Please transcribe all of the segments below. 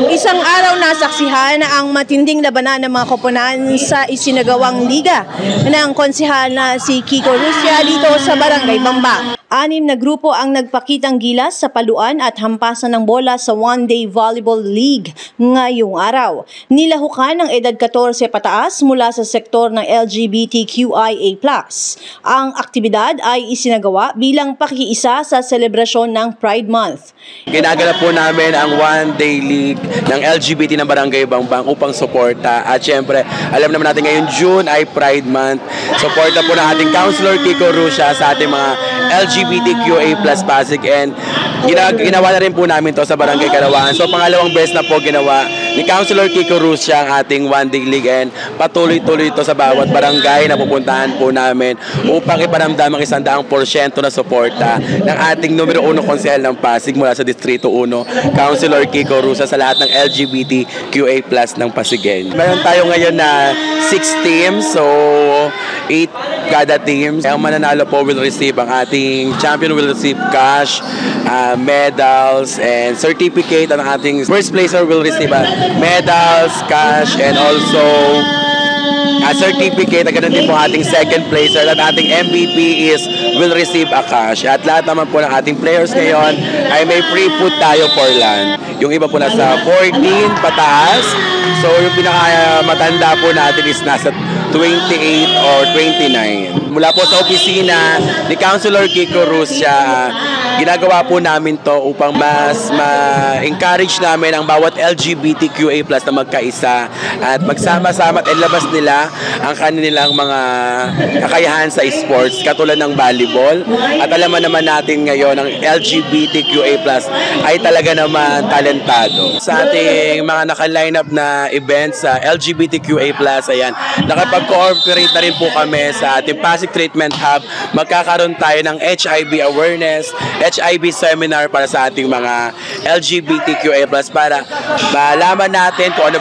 Isang araw na saksihan ang matinding labanan ng mga koponan sa isinagawang liga ng konsehal na si Kiko Rusya dito sa Barangay Bambang. 6 na grupo ang nagpakitang gilas sa paluan at hampasan ng bola sa One-Day Volleyball League ngayong araw. Nilahukan ng edad 14 pataas mula sa sektor ng LGBTQIA+. Ang aktibidad ay isinagawa bilang pakikiisa sa selebrasyon ng Pride Month. Ginaganap po namin ang One-Day League ng LGBT ng Barangay Bambang upang suporta. At syempre, alam naman natin ngayon June ay Pride Month. Suporta po ng ating Councilor Kiko Rusya sa ating mga LGBTQA+ Pasig, and ginawa na rin po namin to sa Barangay Karawangan. So pangalawang beses na po ginawa ni Councilor Kiko Rusya ang ating One-Day League, and patuloy-tuloy ito sa bawat barangay na pupuntahan po namin upang iparamdam ang 100% na suporta ng ating numero 1 konsehal ng Pasig mula sa Distrito 1, Councilor Kiko Rusya, sa lahat ng LGBTQA+ ng Pasigen. Meron tayo ngayon na 6 teams, so 8 kada teams. Ang mananalo po will receive, ang ating champion will receive cash, medals, and certificate. Ang ating first placer will receive medals, cash, and also a certificate. Ganun din po ating second placer, at ating MVP will receive a cash. At lahat naman po ng ating players ngayon ay may free food tayo for lunch. Yung iba po nasa 14 pataas. So yung pinakamatanda po natin is nasa 28 or 29. Mula po sa opisina ni Councilor Kiko Rusya, ginagawa po namin to upang mas ma-encourage namin ang bawat LGBTQA+ na magkaisa at magsama-sama at ilabas nila ang kanilang mga kakayahan sa sports katulad ng volleyball. At alaman naman natin ngayon ang LGBTQA+ ay talaga naman talentado. Sa ating mga naka-line up na events sa LGBTQA+, ayan, nakapag-cooperate na rin po kami sa ating Pasig Treatment Hub. Magkakaroon tayo ng HIV awareness, HIV seminar para sa ating mga LGBTQA+ para malaman natin kung ano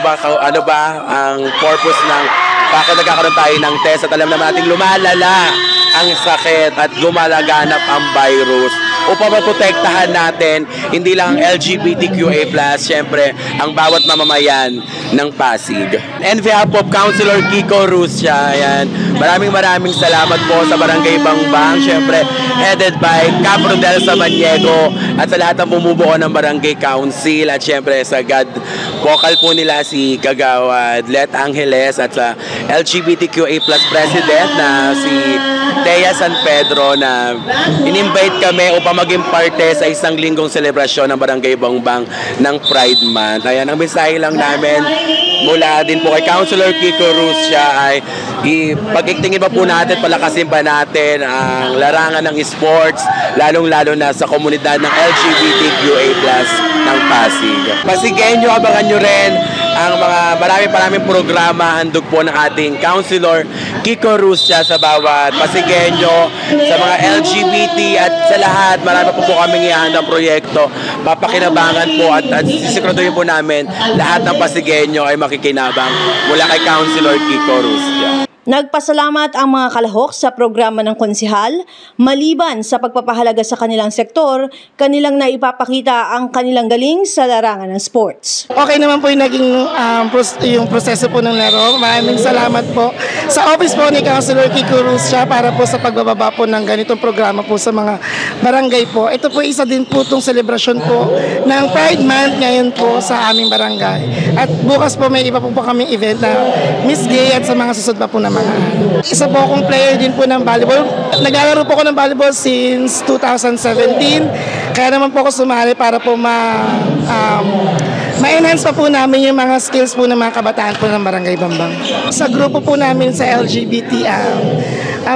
ba ang purpose ng bakit nagkakaroon tayo ng test, at alam naman natin lumalala ang sakit at lumalaganap ang virus. Upang maprotektahan natin hindi lang ang LGBTQA+, syempre ang bawat mamamayan ng Pasig. And behalf of Councilor Kiko Rusya, ayan, maraming salamat po sa Barangay Bambang, syempre headed by Cap Rodel Samaniego, at sa lahat ng bumubuo ng Barangay Council, at syempre sa God vocal po nila si Kagawad Let Angeles, at sa LGBTQA+ President na si Thea San Pedro, na in-invite kami upang maging parte sa isang linggong selebrasyon ng Barangay Bambang ng Pride Month. Ayan, ang mensahe lang namin mula din po kay Councilor Kiko Rusya ay pag-iktingin pa po natin, palakasin pa natin ang larangan ng sports, lalong-lalo na sa komunidad ng LGBTQA+ ng Pasig. Pasigenyo, abangan nyo rin ang mga maraming programa handog po ng ating Councilor Kiko Rusya sa bawat Pasigenyo, sa mga LGBT at sa lahat. Marami po kaming ihahandang proyekto, papakinabangan po at sisiguraduhin po namin lahat ng Pasigenyo ay makikinabang mula kay Councilor Kiko Rusya. Nagpasalamat ang mga kalahok sa programa ng konsehal. Maliban sa pagpapahalaga sa kanilang sektor, kanilang naipapakita ang kanilang galing sa larangan ng sports. Okay naman po yung naging yung proseso po ng laro. Maraming salamat po sa office po ni Councilor Kiko Rusya para po sa pagbababa po ng ganitong programa po sa mga barangay po. Ito po isa din po itong celebration po ng Pride Month ngayon po sa aming barangay. At bukas po may iba po kaming event na Miss Gay at sa mga susunod pa po naman. Isa po akong player din po ng volleyball. Naglalaro po ako ng volleyball since 2017. Kaya naman po ako sumali para po ma-enhance pa po namin yung mga skills po ng mga kabataan po ng Barangay Bambang. Sa grupo po namin sa LGBT,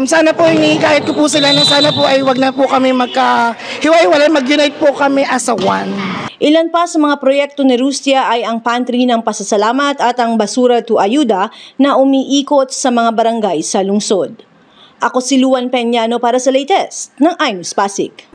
sana po kahit ko po sila na sana po ay wag na po kami magka-hiwa-hiwalay, mag-unite po kami as a one. Ilan pa sa mga proyekto ni Rusya ay ang pantry ng pasasalamat at ang basura to ayuda na umiikot sa mga barangay sa lungsod. Ako si Luan Peñano para sa latest ng iNews Pasig.